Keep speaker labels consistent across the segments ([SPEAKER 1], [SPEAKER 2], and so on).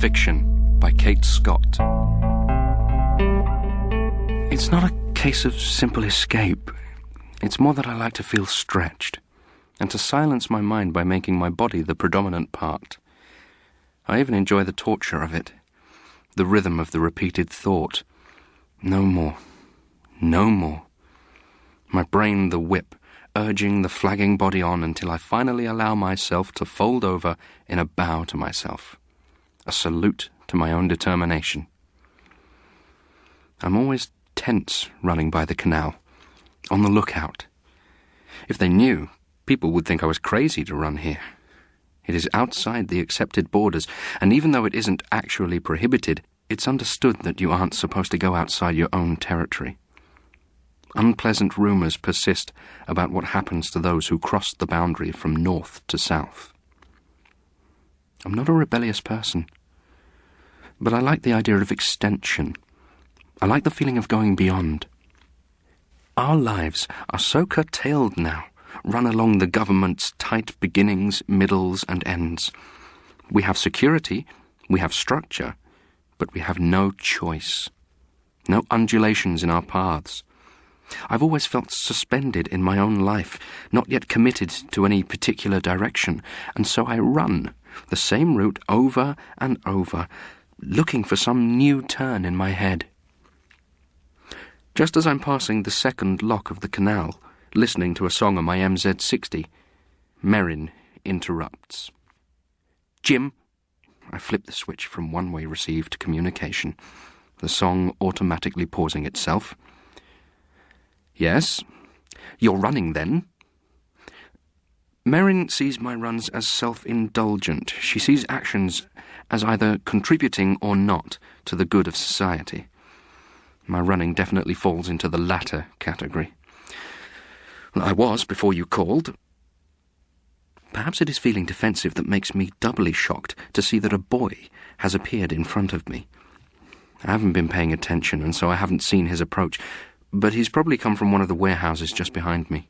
[SPEAKER 1] Convection by Kate Scott. It's not a case of simple escape. It's more that I like to feel stretched, and to silence my mind by making my body the predominant part. I even enjoy the torture of it, the rhythm of the repeated thought. No more. No more. My brain the whip, urging the flagging body on until I finally allow myself to fold over in a bow to myself, a salute to my own determination. I'm always tense running by the canal, on the lookout. If they knew, people would think I was crazy to run here. It is outside the accepted borders, and even though it isn't actually prohibited, it's understood that you aren't supposed to go outside your own territory. Unpleasant rumours persist about what happens to those who cross the boundary from north to south. I'm not a rebellious person, but I like the idea of extension. I like the feeling of going beyond. Our lives are so curtailed now, run along the government's tight beginnings, middles, and ends. We have security, we have structure, but we have no choice. No undulations in our paths. I've always felt suspended in my own life, not yet committed to any particular direction, and so I run the same route over and over, looking for some new turn in my head. Just as I'm passing the second lock of the canal, listening to a song on my MZ60, Merrin interrupts. "Jim," I flip the switch from one-way receive to communication, the song automatically pausing itself. "Yes? You're running, then?" Merrin sees my runs as self-indulgent. She sees actions as either contributing or not to the good of society. My running definitely falls into the latter category. I was before you called. Perhaps it is feeling defensive that makes me doubly shocked to see that a boy has appeared in front of me. I haven't been paying attention, and so I haven't seen his approach, but he's probably come from one of the warehouses just behind me.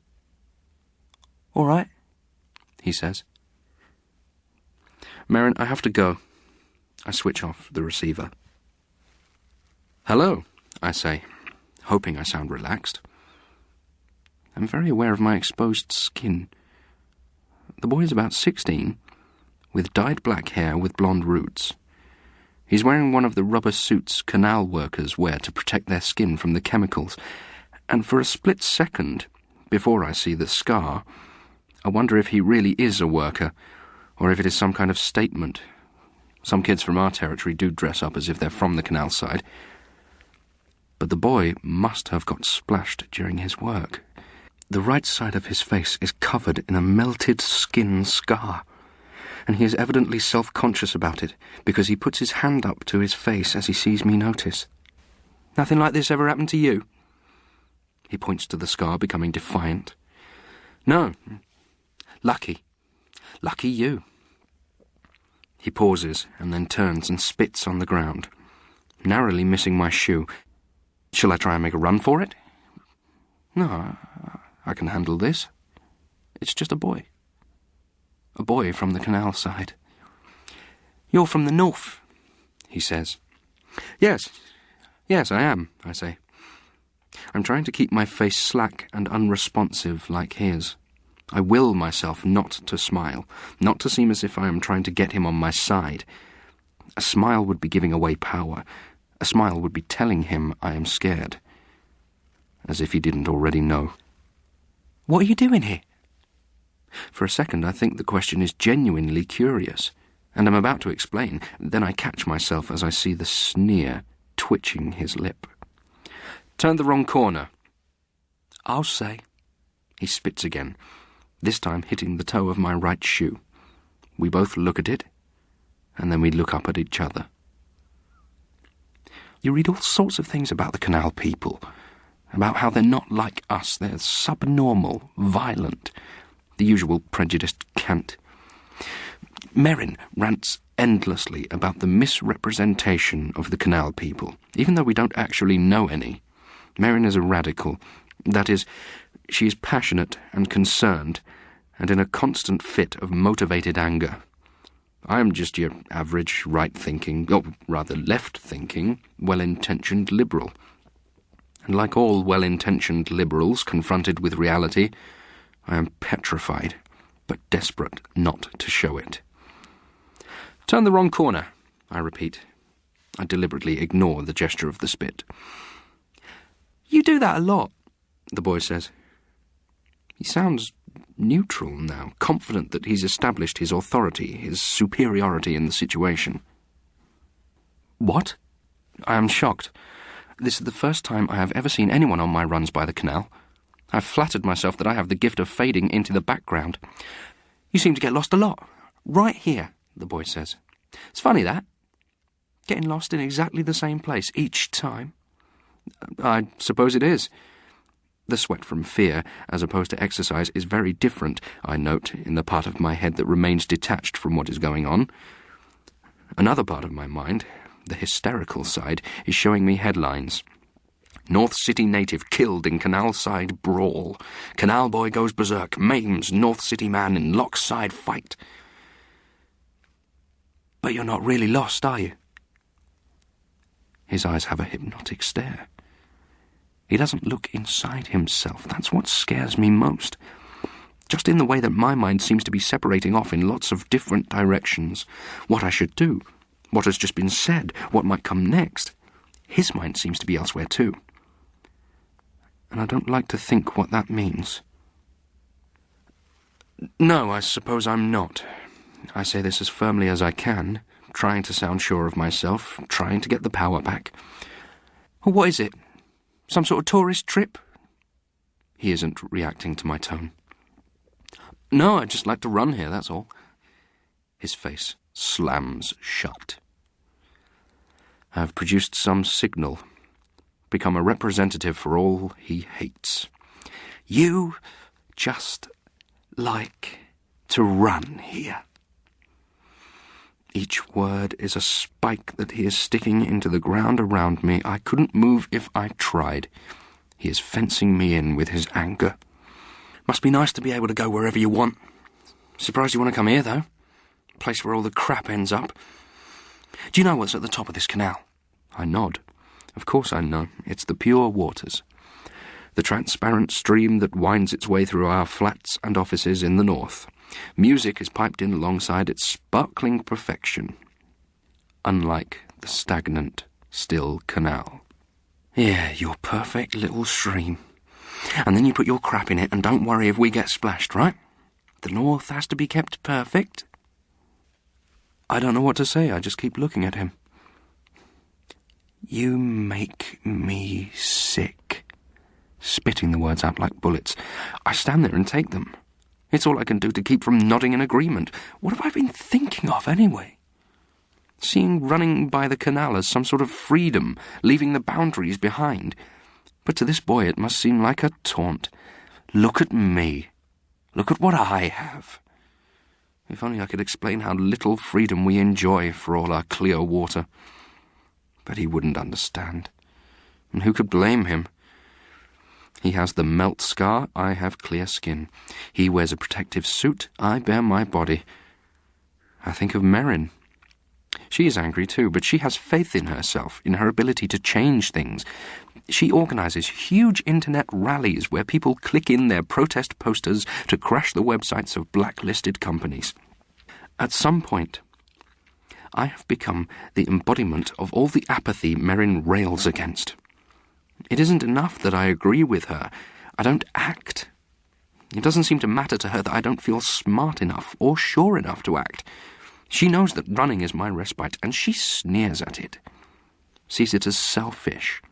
[SPEAKER 1] "All right," he says. "Merrin, I have to go." I switch off the receiver. "Hello," I say, hoping I sound relaxed. I'm very aware of my exposed skin. The boy is about 16, with dyed black hair with blonde roots. He's wearing one of the rubber suits canal workers wear to protect their skin from the chemicals, and for a split second, before I see the scar, I wonder if he really is a worker, or if it is some kind of statement. Some kids from our territory do dress up as if they're from the canal side. But the boy must have got splashed during his work. The right side of his face is covered in a melted skin scar, and he is evidently self-conscious about it, because he puts his hand up to his face as he sees me notice. "Nothing like this ever happened to you?" He points to the scar, becoming defiant. "No. Lucky. Lucky you." He pauses, and then turns and spits on the ground, narrowly missing my shoe. Shall I try and make a run for it? No, I can handle this. It's just a boy. A boy from the canal side. "You're from the north," he says. Yes, I am," I say. I'm trying to keep my face slack and unresponsive like his. I will myself not to smile, not to seem as if I am trying to get him on my side. A smile would be giving away power. A smile would be telling him I am scared. As if he didn't already know. "What are you doing here?" For a second I think the question is genuinely curious, and I'm about to explain. Then I catch myself as I see the sneer twitching his lip. "Turned the wrong corner." "I'll say." He spits again, this time hitting the toe of my right shoe. We both look at it, and then we look up at each other. You read all sorts of things about the canal people, about how they're not like us, they're subnormal, violent, the usual prejudiced cant. Merrin rants endlessly about the misrepresentation of the canal people, even though we don't actually know any. Merrin is a radical. That is, she is passionate and concerned, and in a constant fit of motivated anger. I am just your average right-thinking, or rather left-thinking, well-intentioned liberal. And like all well-intentioned liberals confronted with reality, I am petrified, but desperate not to show it. Turn the wrong corner, I repeat. I deliberately ignore the gesture of the spit. You do that a lot, the boy says. He sounds neutral now, confident that he's established his authority, his superiority in the situation. What? I am shocked. This is the first time I have ever seen anyone on my runs by the canal. I've flattered myself that I have the gift of fading into the background. You seem to get lost a lot. Right here, the boy says. It's funny, that. Getting lost in exactly the same place each time. I suppose it is. The sweat from fear, as opposed to exercise, is very different, I note, in the part of my head that remains detached from what is going on. Another part of my mind, the hysterical side, is showing me headlines. North City native killed in canal side brawl. Canal boy goes berserk, maims North City man in lock-side fight. But you're not really lost, are you? His eyes have a hypnotic stare. He doesn't look inside himself. That's what scares me most. Just in the way that my mind seems to be separating off in lots of different directions. What I should do, what has just been said, what might come next. His mind seems to be elsewhere too. And I don't like to think what that means. No, I suppose I'm not. I say this as firmly as I can, trying to sound sure of myself, trying to get the power back. What is it? Some sort of tourist trip? He isn't reacting to my tone. No, I'd just like to run here, that's all. His face slams shut. I have produced some signal, become a representative for all he hates. You just like to run here. Each word is a spike that he is sticking into the ground around me. I couldn't move if I tried. He is fencing me in with his anger. Must be nice to be able to go wherever you want. Surprised you want to come here, though. Place where all the crap ends up. Do you know what's at the top of this canal? I nod. Of course I know. It's the pure waters. The transparent stream that winds its way through our flats and offices in the north. Music is piped in alongside its sparkling perfection, unlike the stagnant, still canal. Yeah, your perfect little stream. And then you put your crap in it and don't worry if we get splashed, right? The north has to be kept perfect. I don't know what to say, I just keep looking at him. You make me sick. Spitting the words out like bullets. I stand there and take them. It's all I can do to keep from nodding in agreement. What have I been thinking of, anyway? Seeing running by the canal as some sort of freedom, leaving the boundaries behind. But to this boy it must seem like a taunt. Look at me. Look at what I have. If only I could explain how little freedom we enjoy for all our clear water. But he wouldn't understand. And who could blame him? He has the melt scar, I have clear skin. He wears a protective suit, I bear my body. I think of Merrin. She is angry too, but she has faith in herself, in her ability to change things. She organises huge internet rallies where people click in their protest posters to crash the websites of blacklisted companies. At some point, I have become the embodiment of all the apathy Merrin rails against. It isn't enough that I agree with her. I don't act. It doesn't seem to matter to her that I don't feel smart enough or sure enough to act. She knows that running is my respite, and she sneers at it. Sees it as selfish.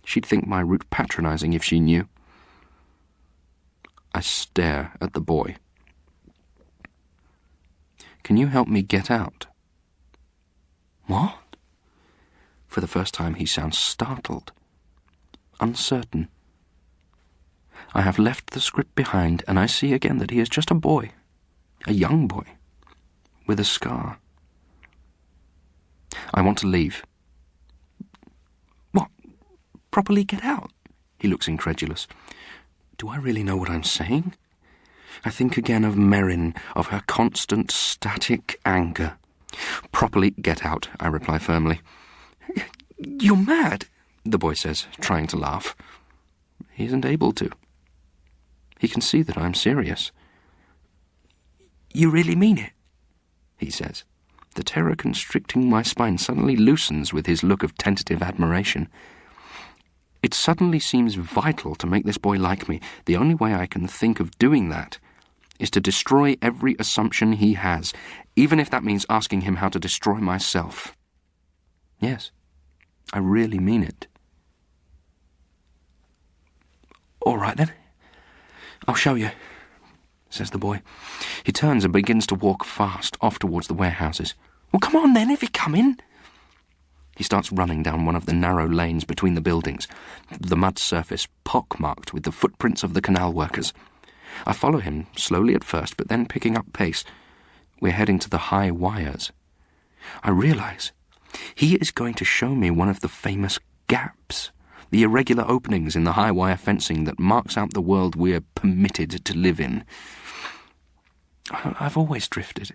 [SPEAKER 1] She'd think my route patronising if she knew. I stare at the boy. Can you help me get out? What? For the first time he sounds startled. Uncertain. I have left the script behind, and I see again that he is just a boy, a young boy, with a scar. I want to leave. What? Properly get out? He looks incredulous. Do I really know what I'm saying? I think again of Merrin, of her constant static anger. "Properly get out," I reply firmly. "You're mad," the boy says, trying to laugh. He isn't able to. He can see that I'm serious. "You really mean it?" he says. The terror constricting my spine suddenly loosens with his look of tentative admiration. It suddenly seems vital to make this boy like me. The only way I can think of doing that is to destroy every assumption he has, even if that means asking him how to destroy myself. Yes, I really mean it. "All right, then. I'll show you," says the boy. He turns and begins to walk fast off towards the warehouses. "Well, come on, then, if you're coming." He starts running down one of the narrow lanes between the buildings, the mud surface pock-marked with the footprints of the canal workers. I follow him, slowly at first, but then picking up pace. We're heading to the high wires. I realize he is going to show me one of the famous gaps, the irregular openings in the high wire fencing that marks out the world we're permitted to live in. I've always drifted.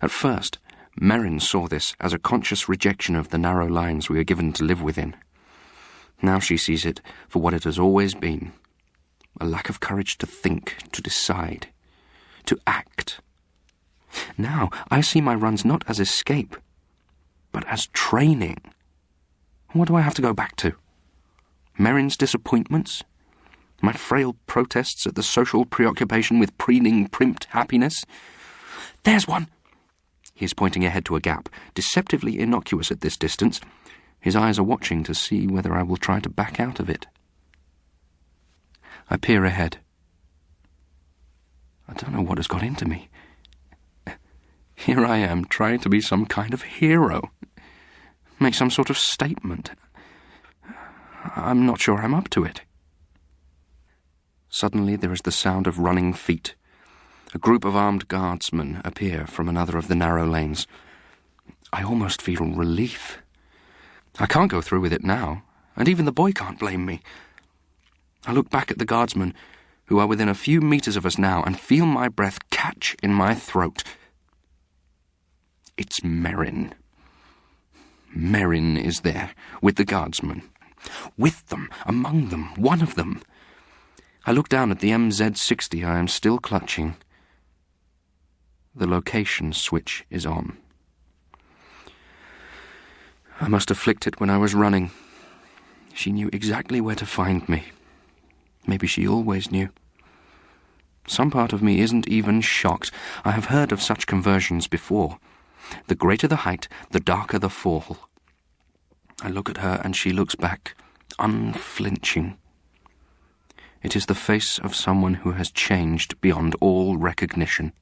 [SPEAKER 1] At first, Merrin saw this as a conscious rejection of the narrow lines we are given to live within. Now she sees it for what it has always been, a lack of courage to think, to decide, to act. Now I see my runs not as escape, but as training. What do I have to go back to? Merrin's disappointments? My frail protests at the social preoccupation with preening primped happiness? "There's one!" He is pointing ahead to a gap, deceptively innocuous at this distance. His eyes are watching to see whether I will try to back out of it. I peer ahead. I don't know what has got into me. Here I am, trying to be some kind of hero, make some sort of statement. I'm not sure I'm up to it. Suddenly there is the sound of running feet. A group of armed guardsmen appear from another of the narrow lanes. I almost feel relief. I can't go through with it now, and even the boy can't blame me. I look back at the guardsmen, who are within a few meters of us now, and feel my breath catch in my throat. It's Merrin. Merrin is there, with the guardsmen. With them, among them, one of them. I look down at the MZ-60 I am still clutching. The location switch is on. I must have flicked it when I was running. She knew exactly where to find me. Maybe she always knew. Some part of me isn't even shocked. I have heard of such conversions before. The greater the height, the darker the fall. I look at her and she looks back, unflinching. It is the face of someone who has changed beyond all recognition.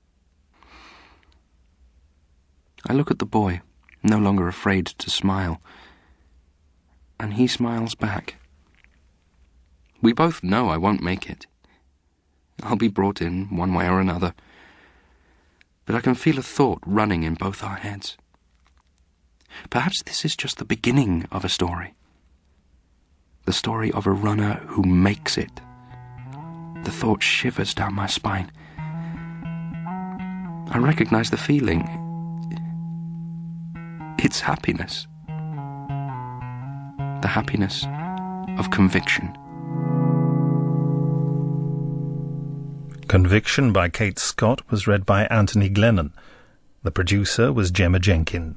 [SPEAKER 1] I look at the boy, no longer afraid to smile, and he smiles back. We both know I won't make it. I'll be brought in one way or another, but I can feel a thought running in both our heads. Perhaps this is just the beginning of a story. The story of a runner who makes it. The thought shivers down my spine. I recognize the feeling. It's happiness. The happiness of conviction.
[SPEAKER 2] Conviction by Kate Scott was read by Anthony Glennon. The producer was Gemma Jenkins.